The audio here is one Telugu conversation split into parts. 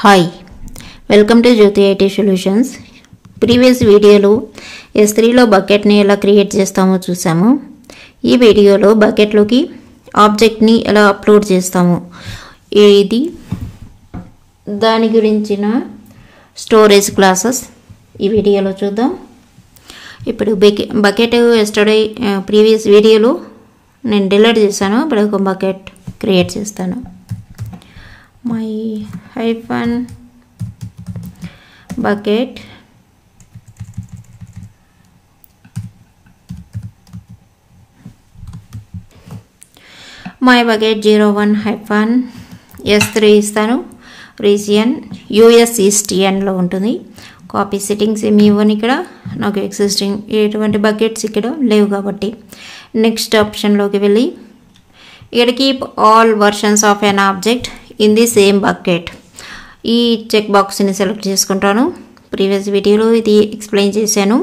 Hi, welcome to Jyoti IT Solutions. Previous వీడియోలో S3లో బకెట్ని ఎలా క్రియేట్ చేస్తామో చూసాము. ఈ వీడియోలో బకెట్లోకి ఆబ్జెక్ట్ని ఎలా అప్లోడ్ చేస్తాము ఇది దాని గురించిన స్టోరేజ్ క్లాసెస్ ఈ వీడియోలో చూద్దాం. ఇప్పుడు బకెట్ ఎస్టర్డే ప్రీవియస్ వీడియోలో నేను డిలీట్ చేశాను. ఇప్పుడు ఒక బకెట్ క్రియేట్ చేస్తాను. my hyphen bucket my bucket 01 hyphen s3 ఇస్తాను. రీజియన్ US ESTN లో ఉంటుంది. కాపీ సెట్టింగ్స్ ఏమి ఇవ్వను. ఇక్కడ నాకు ఎగ్జిస్టింగ్ ఎటువంటి బకెట్స్ ఇక్కడ లేవు కాబట్టి నెక్స్ట్ ఆప్షన్లోకి వెళ్ళి ఇక్కడ keep all versions of an object in the same bucket ఈ చెక్ బాక్స్ని సెలెక్ట్ చేసుకుంటాను. ప్రీవియస్ వీడియోలో ఇది ఎక్స్ప్లెయిన్ చేశాను.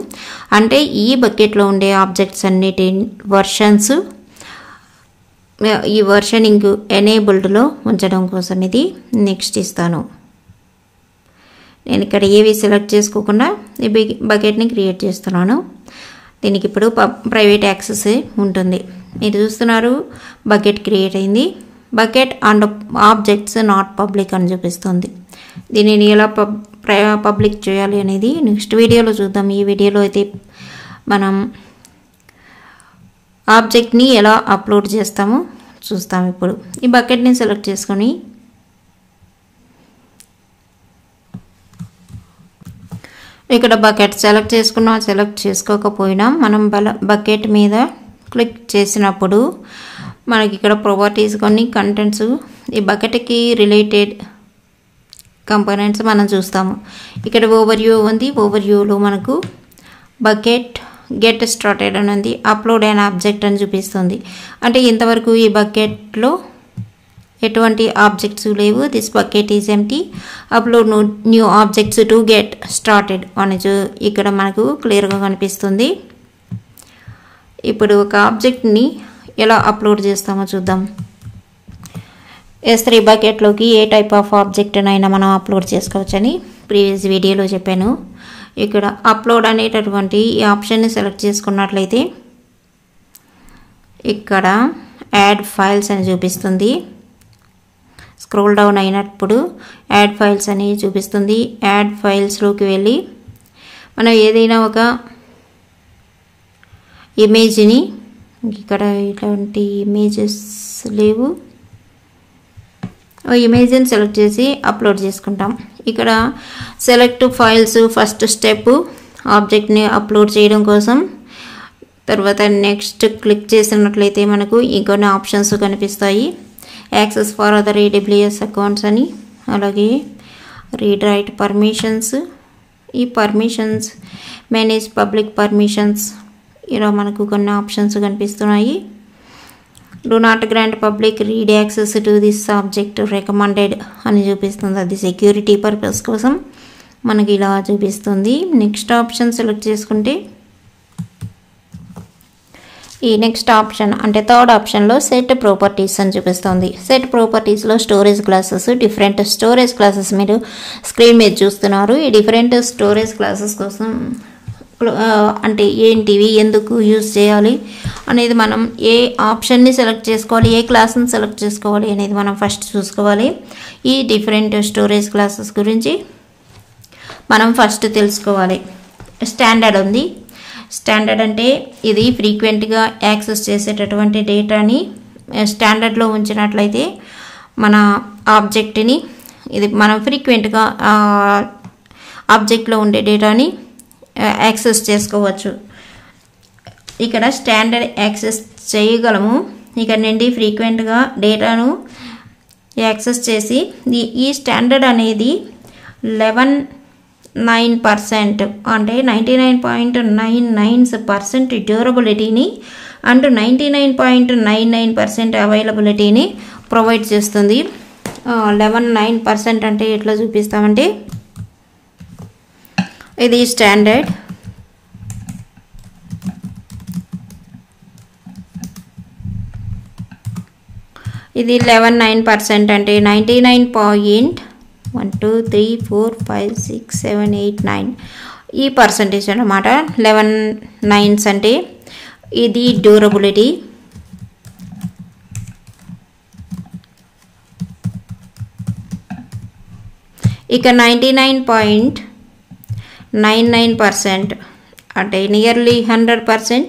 అంటే ఈ బకెట్లో ఉండే ఆబ్జెక్ట్స్ అన్నిటి వర్షన్స్ ఈ వర్షనింగ్ ఎనేబుల్డ్లో ఉంచడం కోసం ఇది నెక్స్ట్ ఇస్తాను. నేను ఇక్కడ ఏవి సెలెక్ట్ చేసుకోకుండా ఈ బకెట్ని క్రియేట్ చేస్తున్నాను. దీనికి ఇప్పుడు ప్రైవేట్ యాక్సెస్ ఉంటుంది. మీరు చూస్తున్నారు బకెట్ క్రియేట్ అయింది. Bucket and objects not public అని చూపిస్తుంది. దీనిని ఎలా పబ్లిక్ చేయాలి అనేది నెక్స్ట్ వీడియోలో చూద్దాం. ఈ వీడియోలో అయితే మనం ఆబ్జెక్ట్ని ఎలా అప్లోడ్ చేస్తామో చూస్తాం. ఇప్పుడు ఈ బకెట్ని సెలెక్ట్ చేసుకొని ఇక్కడ బకెట్ సెలెక్ట్ చేసుకున్నా సెలెక్ట్ చేసుకోకపోయినా మనం బకెట్ మీద క్లిక్ చేసినప్పుడు మనకి ఇక్కడ ప్రాపర్టీస్ కొన్ని కంటెంట్స్ ఈ బకెట్కి రిలేటెడ్ కంపోనెంట్స్ మనం చూస్తాము. ఇక్కడ ఓవర్వ్యూ ఉంది. ఓవర్వ్యూలో మనకు బకెట్ గెట్ స్టార్టెడ్ అని ఉంది. అప్లోడ్ అండ్ ఆబ్జెక్ట్ అని చూపిస్తుంది. అంటే ఇంతవరకు ఈ బకెట్లో ఎటువంటి ఆబ్జెక్ట్స్ లేవు. This bucket is empty. Upload new objects to get started అని ఇక్కడ మనకు క్లియర్గా కనిపిస్తుంది. ఇప్పుడు ఒక ఆబ్జెక్ట్ని ఎలా అప్లోడ్ చేస్తామో చూద్దాం. S3 బకెట్లోకి ఏ టైప్ ఆఫ్ ఆబ్జెక్ట్నైనా మనం అప్లోడ్ చేసుకోవచ్చని ప్రీవియస్ వీడియోలో చెప్పాను. ఇక్కడ అప్లోడ్ అనేటటువంటి ఈ ఆప్షన్ని సెలెక్ట్ చేసుకున్నట్లయితే ఇక్కడ యాడ్ ఫైల్స్ అని చూపిస్తుంది. స్క్రోల్ డౌన్ అయినప్పుడు యాడ్ ఫైల్స్ అని చూపిస్తుంది. యాడ్ ఫైల్స్లోకి వెళ్ళి మనం ఏదైనా ఒక ఇమేజ్ని ఇక్కడ ఇట్లాంటి ఇమేజెస్ లేవు. ఇమేజ్ని సెలెక్ట్ చేసి అప్లోడ్ చేసుకుంటాం. ఇక్కడ సెలెక్ట్ ఫైల్స్ ఫస్ట్ స్టెప్ ఆబ్జెక్ట్ని అప్లోడ్ చేయడం కోసం. తర్వాత నెక్స్ట్ క్లిక్ చేసినట్లయితే మనకు ఇంకొన్ని ఆప్షన్స్ కనిపిస్తాయి. Access for other AWS accounts అని, అలాగే రీడ్ రైట్ పర్మిషన్స్, ఈ పర్మిషన్స్ మేనేజ్ పబ్లిక్ పర్మిషన్స్ ఇలా మనకు కొన్ని ఆప్షన్స్ కనిపిస్తున్నాయి. Do not grant public read access to this object recommended అని చూపిస్తుంది. అది సెక్యూరిటీ పర్పస్ కోసం మనకి ఇలా చూపిస్తుంది. నెక్స్ట్ ఆప్షన్ సెలెక్ట్ చేసుకుంటే ఈ నెక్స్ట్ ఆప్షన్ అంటే థర్డ్ ఆప్షన్లో సెట్ ప్రాపర్టీస్ అని చూపిస్తుంది. సెట్ ప్రాపర్టీస్లో storage classes, different storage classes మీరు స్క్రీన్ మీద చూస్తున్నారు. ఈ డిఫరెంట్ స్టోరేజ్ క్లాసెస్ కోసం అంటే ఏంటివి, ఎందుకు యూజ్ చేయాలి అనేది మనం ఏ ఆప్షన్ని సెలెక్ట్ చేసుకోవాలి, ఏ క్లాస్ని సెలెక్ట్ చేసుకోవాలి అనేది మనం ఫస్ట్ చూసుకోవాలి. ఈ డిఫరెంట్ స్టోరేజ్ క్లాసెస్ గురించి మనం ఫస్ట్ తెలుసుకోవాలి. స్టాండర్డ్ ఉంది. స్టాండర్డ్ అంటే ఇది ఫ్రీక్వెంట్గా యాక్సెస్ చేసేటటువంటి డేటాని స్టాండర్డ్లో ఉంచినట్లయితే మన ఆబ్జెక్ట్ని ఇది మనం ఫ్రీక్వెంట్గా ఆబ్జెక్ట్లో ఉండే డేటాని యాక్సెస్ చేసుకోవచ్చు. ఇక్కడ స్టాండర్డ్ యాక్సెస్ చేయగలము. ఇక్కడ నుండి ఫ్రీక్వెంట్గా డేటాను యాక్సెస్ చేసి ఈ స్టాండర్డ్ అనేది 11.9% అంటే 99.99% డ్యూరబిలిటీని అండ్ 99.99% అవైలబిలిటీని ప్రొవైడ్ చేస్తుంది. 11.9% అంటే ఎట్లా చూపిస్తామంటే ఇది స్టాండర్డ్. ఇది 11.9% అంటే 99.9 1 2 3 4 5 6 7 8 9 ఈ పర్సంటేజ్ అన్నమాట. 11 9s అంటే ఇది డ్యూరబిలిటీ. ఇక 99.99% అంటే నియర్లీ 100%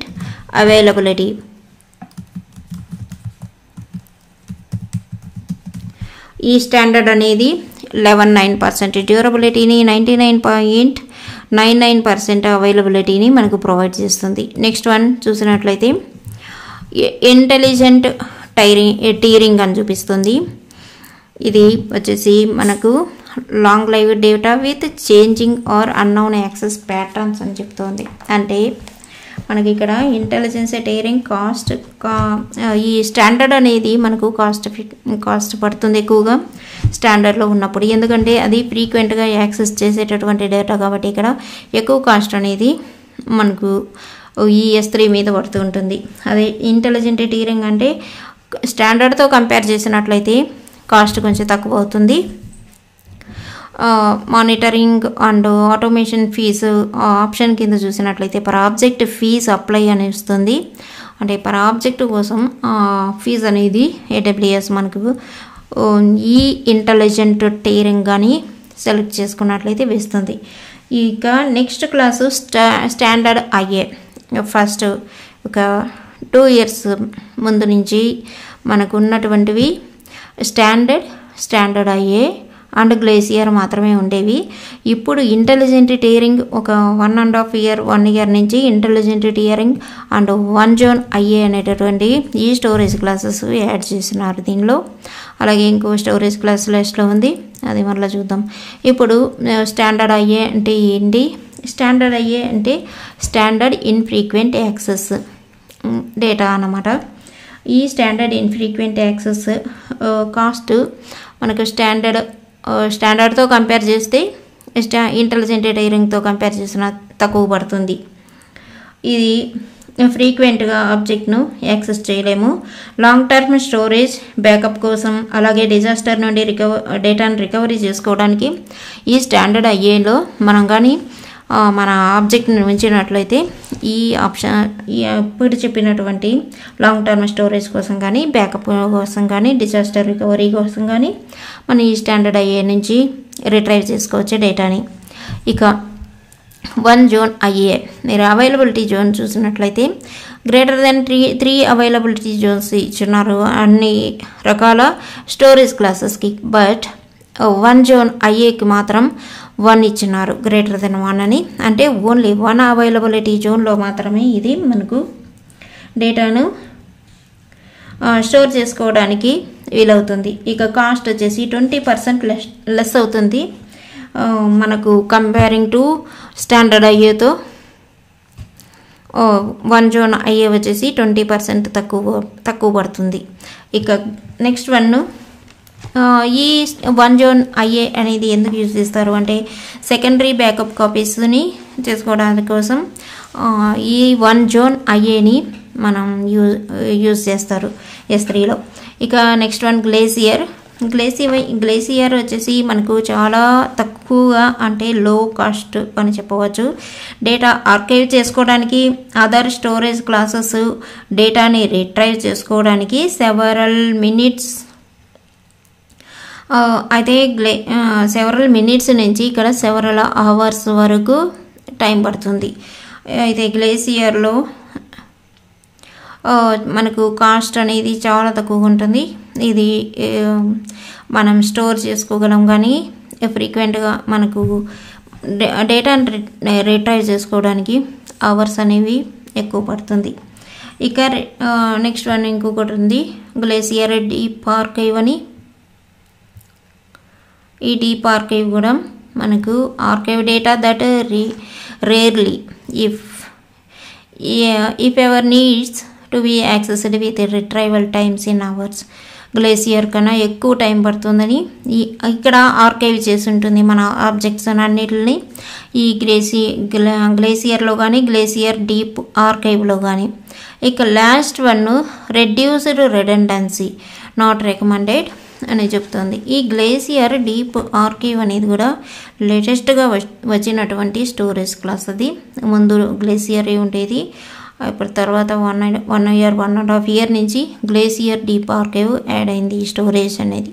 అవైలబిలిటీ. ఈ స్టాండర్డ్ అనేది 11.9% డ్యూరబిలిటీని, 99.99% అవైలబిలిటీని మనకు ప్రొవైడ్ చేస్తుంది. నెక్స్ట్ వన్ చూసినట్లయితే ఇంటెలిజెంట్ టీరింగ్ అని చూపిస్తుంది. ఇది వచ్చేసి మనకు long live data with changing or unknown access patterns అని చెప్తోంది. అంటే మనకి ఇక్కడ ఇంటెలిజెన్స్ టీరింగ్ ఈ స్టాండర్డ్ అనేది మనకు కాస్ట్ పడుతుంది ఎక్కువగా స్టాండర్డ్లో ఉన్నప్పుడు, ఎందుకంటే అది ఫ్రీక్వెంట్గా యాక్సెస్ చేసేటటువంటి డేటా కాబట్టి ఇక్కడ ఎక్కువ కాస్ట్ అనేది మనకు ఈ S3 మీద పడుతూ ఉంటుంది. అదే ఇంటెలిజెంట్ టీరింగ్ అంటే స్టాండర్డ్తో కంపేర్ చేసినట్లయితే కాస్ట్ కొంచెం తక్కువ అవుతుంది. Monitoring and automation fees option కింద చూసినట్లయితే పర్ ఆబ్జెక్ట్ ఫీజ్ అప్లై అని వస్తుంది. అంటే పర్ ఆబ్జెక్ట్ కోసం ఫీజు అనేది AWS మనకు ఈ ఇంటెలిజెంట్ టీరింగ్ కానీ సెలెక్ట్ చేసుకున్నట్లయితే వేస్తుంది. ఇక next class standard IA. First ఒక 2 years ముందు నుంచి మనకు ఉన్నటువంటివి స్టాండర్డ్ IA అండ్ గ్లేసియర్ మాత్రమే ఉండేవి. ఇప్పుడు ఇంటెలిజెంట్ టీరింగ్ ఒక 1 year నుంచి intelligent tearing and 1 zone IA అనేటటువంటి ఈ స్టోరేజ్ క్లాసెస్ యాడ్ చేస్తున్నారు దీనిలో. అలాగే ఇంకో స్టోరేజ్ క్లాస్ లిస్ట్లో ఉంది, అది మరలా చూద్దాం. ఇప్పుడు స్టాండర్డ్ IA అంటే ఏంటి? స్టాండర్డ్ IA అంటే స్టాండర్డ్ ఇన్ఫ్రీక్వెంట్ యాక్సెస్ డేటా అన్నమాట. ఈ స్టాండర్డ్ ఇన్ఫ్రీక్వెంట్ యాక్సెస్ కాస్ట్ మనకు స్టాండర్డ్తో కంపేర్ చేస్తే ఇంటెలిజెంట్ టీరింగ్తో కంపేర్ చేసిన తక్కువ పడుతుంది. ఇది ఫ్రీక్వెంట్గా ఆబ్జెక్ట్ను యాక్సెస్ చేయలేము. లాంగ్ టర్మ్ స్టోరేజ్ బ్యాకప్ కోసం, అలాగే డిజాస్టర్ నుండి డేటాను రికవరీ చేసుకోవడానికి ఈ స్టాండర్డ్ IAలో మనం కానీ మన ఆబ్జెక్ట్ని ఉంచినట్లయితే ఈ ఆప్షన్ ఇప్పుడు చెప్పినటువంటి లాంగ్ టర్మ్ స్టోరేజ్ కోసం కానీ, బ్యాకప్ కోసం కానీ, డిజాస్టర్ రికవరీ కోసం కానీ మనం ఈ స్టాండర్డ్ IA నుంచి రిట్రైవ్ చేసుకోవచ్చు డేటాని. ఇక 1 zone IA మీరు అవైలబిలిటీ జోన్ చూసినట్లయితే గ్రేటర్ దెన్ 3 అవైలబిలిటీ జోన్స్ ఇచ్చున్నారు అన్ని రకాల స్టోరేజ్ క్లాసెస్కి. బట్ 1 zone IAకి మాత్రం 1 ఇచ్చినారు, గ్రేటర్ దెన్ 1 అని. అంటే ఓన్లీ 1 అవైలబిలిటీ జోన్లో మాత్రమే ఇది మనకు డేటాను స్టోర్ చేసుకోవడానికి వీలవుతుంది. ఇక కాస్ట్ వచ్చేసి 20% లెస్ అవుతుంది మనకు కంపేరింగ్ టు స్టాండర్డ్ IAతో. 1 zone IA వచ్చేసి 20% తక్కువ పడుతుంది. ఇక నెక్స్ట్ వన్ ఈ 1 zone IA అనేది ఎందుకు యూజ్ చేస్తారు అంటే సెకండరీ బ్యాకప్ కాపీస్ని చేసుకోవడానికి కోసం ఈ 1 zone IAని మనం యూజ్ చేస్తారు S3లో. ఇక నెక్స్ట్ వన్ గ్లేసియర్ వచ్చేసి మనకు చాలా తక్కువగా అంటే లో కాస్ట్ అని చెప్పవచ్చు. డేటా ఆర్కైవ్ చేసుకోవడానికి, అదర్ స్టోరేజ్ క్లాసెస్ డేటాని రిట్రైవ్ చేసుకోవడానికి సెవరల్ మినిట్స్ అయితే సెవరల్ మినిట్స్ నుంచి ఇక్కడ సెవరల్ అవర్స్ వరకు టైం పడుతుంది. అయితే గ్లేసియర్లో మనకు కాస్ట్ అనేది చాలా తక్కువగా ఉంటుంది. ఇది మనం స్టోర్ చేసుకోగలం కానీ ఫ్రీక్వెంట్గా మనకు డేటాను రిట్రైవ్ చేసుకోవడానికి అవర్స్ అనేవి ఎక్కువ పడుతుంది. ఇక నెక్స్ట్ వన్ ఇంకొకటి ఉంది గ్లేసియర్ డీప్ ఆర్కైవ్ అని. ఈ డీప్ ఆర్కైవ్ కూడా మనకు archive data that rarely if ever needs to be accessed with retrieval times in hours. Glacier కన్నా ఎక్కువ టైం పడుతుందని ఇక్కడ ఆర్కైవ్ చేసి ఉంటుంది మన ఆబ్జెక్ట్స్ అన్నిటిని ఈ గ్లేసియర్లో కానీ గ్లేసియర్ డీప్ ఆర్కైవ్లో కానీ. ఇక last one reduced redundancy not recommended. అని చెప్తుంది. ఈ గ్లేసియర్ డీప్ ఆర్కైవ్ అనేది కూడా లేటెస్ట్గా వచ్చినటువంటి స్టోరేజ్ క్లాస్. అది ముందు గ్లేసియర్ ఉండేది, ఇప్పుడు తర్వాత 1 year 1.5 year నుంచి గ్లేసియర్ డీప్ ఆర్కైవ్ యాడ్ అయింది ఈ స్టోరేజ్ అనేది.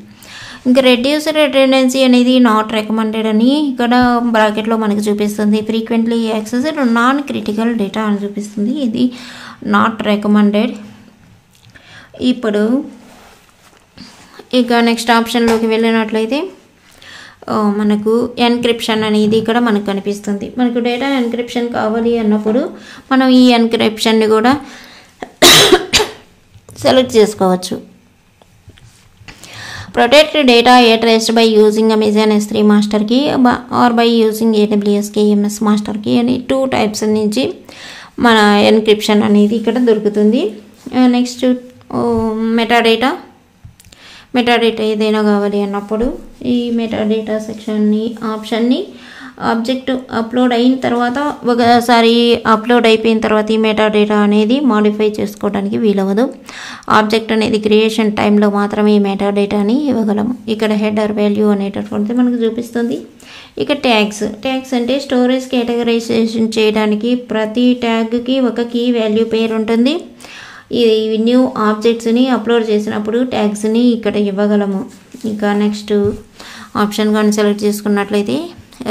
ఇంకా రెడ్యూస్డ్ రిడెండెన్సీ అనేది నాట్ రికమెండెడ్ అని ఇక్కడ బ్రాకెట్లో మనకి చూపిస్తుంది. Frequently accessed non critical data అని చూపిస్తుంది, ఇది నాట్ రికమెండెడ్. ఇప్పుడు ఇక నెక్స్ట్ ఆప్షన్లోకి వెళ్ళినట్లయితే మనకు ఎన్క్రిప్షన్ అనేది ఇక్కడ మనకు కనిపిస్తుంది. మనకు డేటా ఎన్క్రిప్షన్ కావాలి అన్నప్పుడు మనం ఈ ఎన్క్రిప్షన్ని కూడా సెలెక్ట్ చేసుకోవచ్చు. Protect data at rest by using Amazon S3 master key or by using AWS KMS master key అని 2 types నుంచి మన ఎన్క్రిప్షన్ అనేది ఇక్కడ దొరుకుతుంది. నెక్స్ట్ మెటాడేటా ఏదైనా కావాలి అన్నప్పుడు ఈ మెటాడేటా ఆప్షన్ని ఆబ్జెక్ట్ అప్లోడ్ అయిన తర్వాత ఒకసారి అప్లోడ్ అయిపోయిన తర్వాత ఈ మెటాడేటా అనేది మాడిఫై చేసుకోవడానికి వీలవదు. ఆబ్జెక్ట్ అనేది క్రియేషన్ టైంలో మాత్రమే ఈ మెటాడేటాని ఇవ్వగలము. ఇక్కడ హెడర్ వాల్యూ అనేటటువంటిది మనకు చూపిస్తుంది. ఇక ట్యాగ్స్ అంటే స్టోరేజ్ కేటగరైజేషన్ చేయడానికి ప్రతి ట్యాగ్కి ఒక కీ వాల్యూ పేరు ఉంటుంది. ఈ న్యూ ఆబ్జెక్ట్స్ని అప్లోడ్ చేసినప్పుడు ట్యాగ్స్ని ఇక్కడ ఇవ్వగలము. ఇంకా నెక్స్ట్ ఆప్షన్ కానీ సెలెక్ట్ చేసుకున్నట్లయితే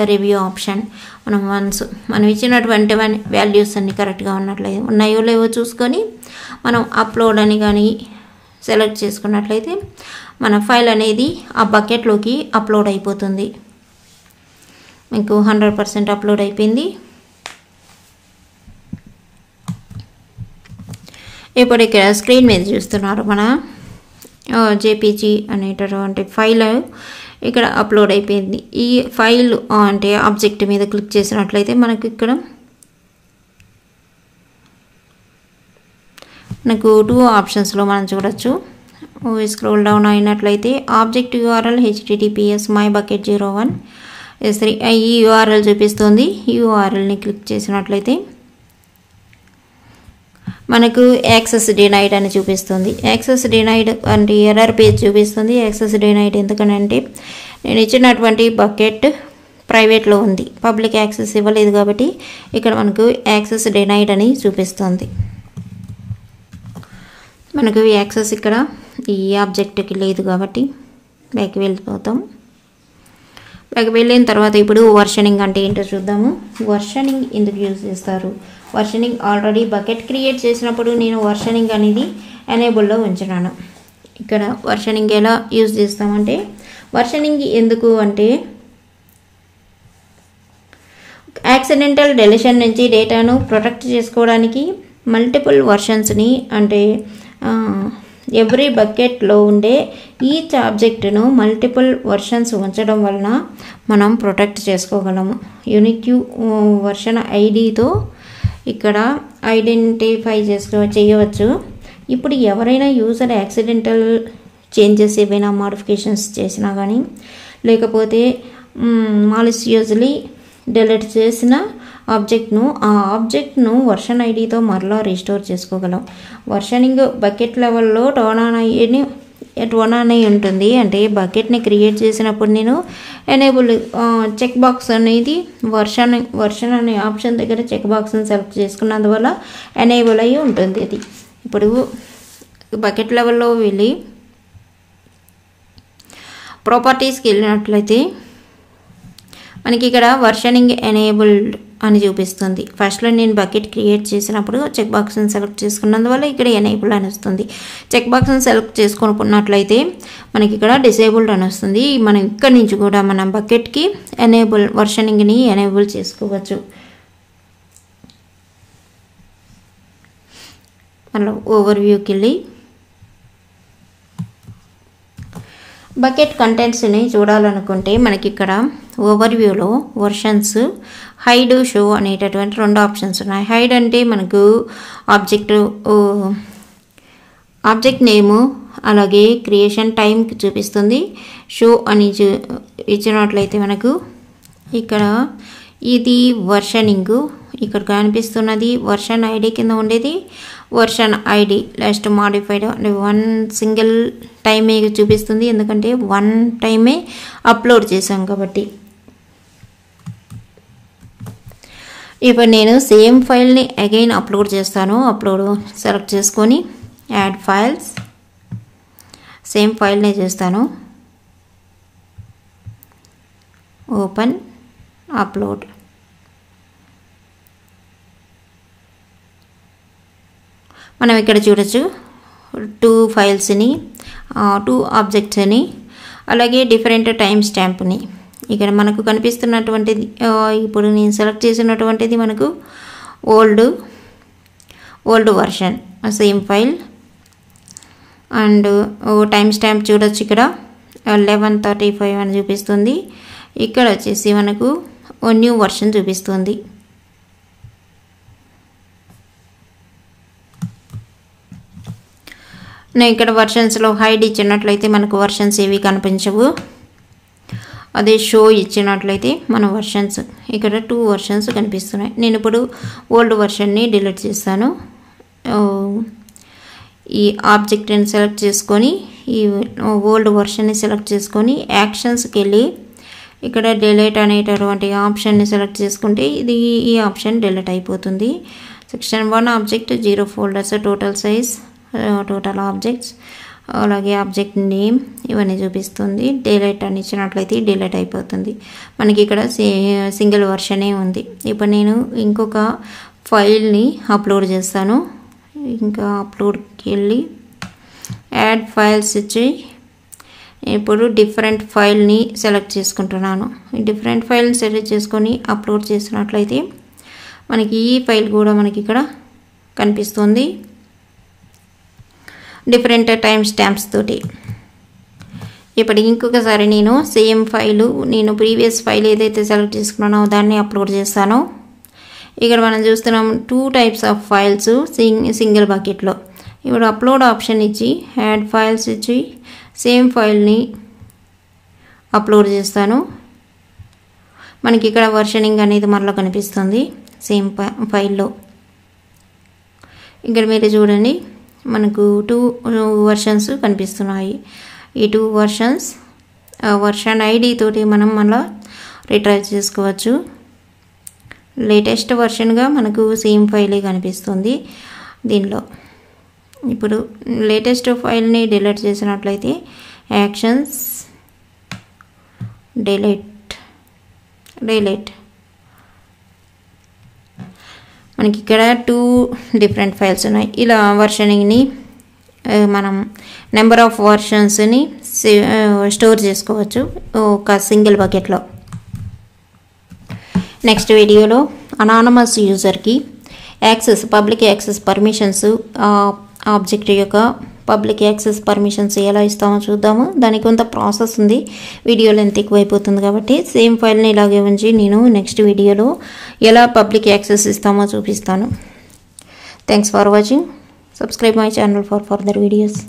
రివ్యూ ఆప్షన్, మనం ఇచ్చినటువంటి వాల్యూస్ అన్ని కరెక్ట్గా ఉన్నాయో లేవో చూసుకొని మనం అప్లోడ్ అని కానీ సెలెక్ట్ చేసుకున్నట్లయితే మన ఫైల్ అనేది ఆ బకెట్లోకి అప్లోడ్ అయిపోతుంది. మీకు 100% అప్లోడ్ అయిపోయింది. ఇప్పుడు ఇక్కడ స్క్రీన్ మీద చూస్తున్నారు మన JPG అనేటటువంటి ఫైల్ ఇక్కడ అప్లోడ్ అయిపోయింది. ఈ ఫైల్ అంటే ఆబ్జెక్ట్ మీద క్లిక్ చేసినట్లయితే మనకు ఇక్కడ మనకు 2 ఆప్షన్స్లో మనం చూడొచ్చు. స్క్రోల్ డౌన్ అయినట్లయితే object URL https mybucket01 S3 ఈ URL చూపిస్తుంది. ఈ URLని క్లిక్ చేసినట్లయితే మనకు యాక్సెస్ డినైడ్ అని చూపిస్తుంది. యాక్సెస్ డినైడ్ అంటే ఎర్రర్ పేజ్ చూపిస్తుంది. యాక్సెస్ డినైడ్ ఎందుకనంటే నేను ఇచ్చినటువంటి బకెట్ ప్రైవేట్లో ఉంది, పబ్లిక్ యాక్సెస్ ఇవ్వలేదు కాబట్టి ఇక్కడ మనకు యాక్సెస్ డినైడ్ అని చూపిస్తుంది. మనకు యాక్సెస్ ఇక్కడ ఈ ఆబ్జెక్ట్కి లేదు కాబట్టి బ్యాక్ వెళ్ళిపోతాం. బ్యాక్ వెళ్ళిన తర్వాత ఇప్పుడు వర్షనింగ్ అంటే ఏంటో చూద్దాము. వర్షనింగ్ ఎందుకు యూజ్ చేస్తారు? వర్షనింగ్ ఆల్రెడీ బకెట్ క్రియేట్ చేసినప్పుడు నేను వర్షనింగ్ అనేది ఎనేబుల్లో ఉంచున్నాను. ఇక్కడ వర్షనింగ్ ఎలా యూజ్ చేస్తామంటే, వర్షనింగ్ ఎందుకు అంటే యాక్సిడెంటల్ డెలిషన్ నుంచి డేటాను ప్రొటెక్ట్ చేసుకోవడానికి మల్టిపుల్ వర్షన్స్ని అంటే ఎవ్రీ బకెట్లో ఉండే ఈచ్ ఆబ్జెక్ట్ను మల్టిపుల్ వర్షన్స్ ఉంచడం వలన మనం ప్రొటెక్ట్ చేసుకోగలము. యూనిక్ వర్షన్ ఐడితో ఇక్కడ ఐడెంటిఫై చేయవచ్చు. ఇప్పుడు ఎవరైనా యూజర్ యాక్సిడెంటల్ చేంజెస్ ఏవైనా మోడిఫికేషన్స్ చేసినా కానీ లేకపోతే మాలిసియస్లీ డిలీట్ చేసిన ఆ ఆబ్జెక్ట్ను వర్షన్ ఐడితో మరలా రీస్టోర్ చేసుకోగలం. వర్షనింగ్ బకెట్ లెవెల్లో టోన్ అని ఉంటుంది. అంటే బకెట్ని క్రియేట్ చేసినప్పుడు నేను ఎనేబుల్ చెక్ బాక్స్ అనేది వర్షన్ అనే ఆప్షన్ దగ్గర చెక్ బాక్స్ని సెలెక్ట్ చేసుకున్నందువల్ల ఎనేబుల్ అయ్యి ఉంటుంది. అది ఇప్పుడు బకెట్ లెవెల్లో వెళ్ళి ప్రాపర్టీస్కి వెళ్ళినట్లయితే మనకి ఇక్కడ వర్షనింగ్ ఎనేబుల్డ్ అని చూపిస్తుంది. ఫస్ట్లో నేను బకెట్ క్రియేట్ చేసినప్పుడు చెక్ బాక్స్ని సెలెక్ట్ చేసుకున్నందువల్ల ఇక్కడ ఎనేబుల్ అని వస్తుంది. చెక్ బాక్స్ని సెలెక్ట్ చేసుకున్నట్లయితే మనకి ఇక్కడ డిసేబుల్డ్ అని వస్తుంది. మనం ఇక్కడ నుంచి కూడా మన బకెట్కి వర్షనింగ్ని ఎనేబుల్ చేసుకోవచ్చు. మనం ఓవర్వ్యూకి వెళ్ళి బకెట్ కంటెంట్స్ని చూడాలనుకుంటే మనకి ఇక్కడ ఓవర్వ్యూలో వర్షన్స్, హైడ్, షో అనేటటువంటి 2 ఆప్షన్స్ ఉన్నాయి. హైడ్ అంటే మనకు ఆబ్జెక్ట్ నేము అలాగే క్రియేషన్ టైంకి చూపిస్తుంది. షో అని ఇచ్చినట్లయితే మనకు ఇక్కడ ఇది వర్షనింగ్ ఇక్కడ కనిపిస్తున్నది వర్షన్ ఐడి కింద ఉండేది వర్షన్ ఐడి లాస్ట్ మాడిఫైడ్ అంటే వన్ సింగిల్ టైమే చూపిస్తుంది, ఎందుకంటే వన్ టైమే అప్లోడ్ చేసాం కాబట్టి. ఇప్పుడు నేను సేమ్ ఫైల్ని అగైన్ అప్లోడ్ చేస్తాను. అప్లోడ్ సెలెక్ట్ చేసుకొని యాడ్ ఫైల్స్, సేమ్ ఫైల్నే చేస్తాను. Open upload. మనం ఇక్కడ చూడొచ్చు 2 ఫైల్స్ని, 2 ఆబ్జెక్ట్స్ని, అలాగే డిఫరెంట్ టైం స్టాంప్ని. ఇక్కడ మనకు కనిపిస్తున్నటువంటిది ఇప్పుడు నేను సెలెక్ట్ చేసినటువంటిది మనకు old version same file. And time stamp చూడొచ్చు, ఇక్కడ 11:35 అని చూపిస్తుంది. ఇక్కడ వచ్చేసి మనకు న్యూ వర్షన్ చూపిస్తుంది. నేను ఇక్కడ వర్షన్స్లో హైడ్ ఇచ్చినట్లయితే మనకు వర్షన్స్ ఏవి కనిపించవు. అదే షో ఇచ్చినట్లయితే మన వర్షన్స్ ఇక్కడ 2 వర్షన్స్ కనిపిస్తున్నాయి. నేను ఇప్పుడు ఓల్డ్ వర్షన్ని డిలీట్ చేస్తాను. ఈ ఆబ్జెక్ట్ని సెలెక్ట్ చేసుకొని ఈ ఓల్డ్ వర్షన్ని సెలెక్ట్ చేసుకొని యాక్షన్స్కి వెళ్ళి ఇక్కడ డిలీట్ అనేటటువంటి ఆప్షన్ని సెలెక్ట్ చేసుకుంటే ఈ ఆప్షన్ డిలీట్ అయిపోతుంది. Section 1 object 0 folders, total size, total objects, అలాగే ఆబ్జెక్ట్ నేమ్ ఇవన్నీ చూపిస్తుంది. డిలీట్ అని ఇచ్చినట్లయితే డిలీట్ అయిపోతుంది. మనకి ఇక్కడ సింగిల్ వర్షనే ఉంది. ఇప్పుడు నేను ఇంకొక ఫైల్ని అప్లోడ్ చేస్తాను. ఇంకా అప్లోడ్కి వెళ్ళి యాడ్ ఫైల్స్ ఇచ్చి ఇప్పుడు డిఫరెంట్ ఫైల్ని సెలెక్ట్ చేసుకుంటున్నాను. ఈ డిఫరెంట్ ఫైల్ని సెలెక్ట్ చేసుకొని అప్లోడ్ చేసినట్లయితే మనకి ఈ ఫైల్ కూడా మనకి ఇక్కడ కనిపిస్తుంది డిఫరెంట్ టైం స్టాంప్స్ తోటి. ఇప్పుడు ఇంకొకసారి నేను సేమ్ ఫైలు, నేను ప్రీవియస్ ఫైల్ ఏదైతే సెలెక్ట్ చేసుకున్నానో దాన్ని అప్లోడ్ చేస్తాను. ఇక్కడ మనం చూస్తున్నాం 2 టైప్స్ ఆఫ్ ఫైల్స్ సింగిల్ బకెట్లో. ఇప్పుడు అప్లోడ్ ఆప్షన్ ఇచ్చి యాడ్ ఫైల్స్ ఇచ్చి సేమ్ ఫైల్ని అప్లోడ్ చేస్తాను. మనకి ఇక్కడ వర్షనింగ్ అనేది మరలా కనిపిస్తుంది సేమ్ ఫైల్లో. ఇక్కడ మీరు చూడండి మనకు 2 వర్షన్స్ కనిపిస్తున్నాయి. ఈ 2 వర్షన్స్ వర్షన్ ఐడి తోటి మనం మళ్ళీ రిట్రైవ్ చేసుకోవచ్చు. లేటెస్ట్ వర్షన్గా మనకు సేమ్ ఫైలే కనిపిస్తుంది దీనిలో. ఇప్పుడు లేటెస్ట్ ఫైల్ని డిలీట్ చేసినట్లయితే యాక్షన్స్ డిలీట్ మనకి ఇక్కడ 2 డిఫరెంట్ ఫైల్స్ ఉన్నాయి. ఇలా వర్షనింగ్ని మనం నెంబర్ ఆఫ్ వర్షన్స్ని స్టోర్ చేసుకోవచ్చు ఒక సింగిల్ బకెట్లో. నెక్స్ట్ వీడియోలో అనానమస్ యూజర్కి పబ్లిక్ యాక్సెస్ పర్మిషన్స్, ఆబ్జెక్ట్ యొక్క పబ్లిక్ యాక్సెస్ పర్మిషన్స్ ఎలా ఇస్తామో చూద్దాము. దానికి కొంత ప్రాసెస్ ఉంది, వీడియో లెంత్ ఎక్కువైపోతుంది కాబట్టి సేమ్ ఫైల్ని ఇలాగే ఉంచి నేను నెక్స్ట్ వీడియోలో ఎలా పబ్లిక్ యాక్సెస్ ఇస్తామో చూపిస్తాను. Thanks for watching. Subscribe my channel for further videos.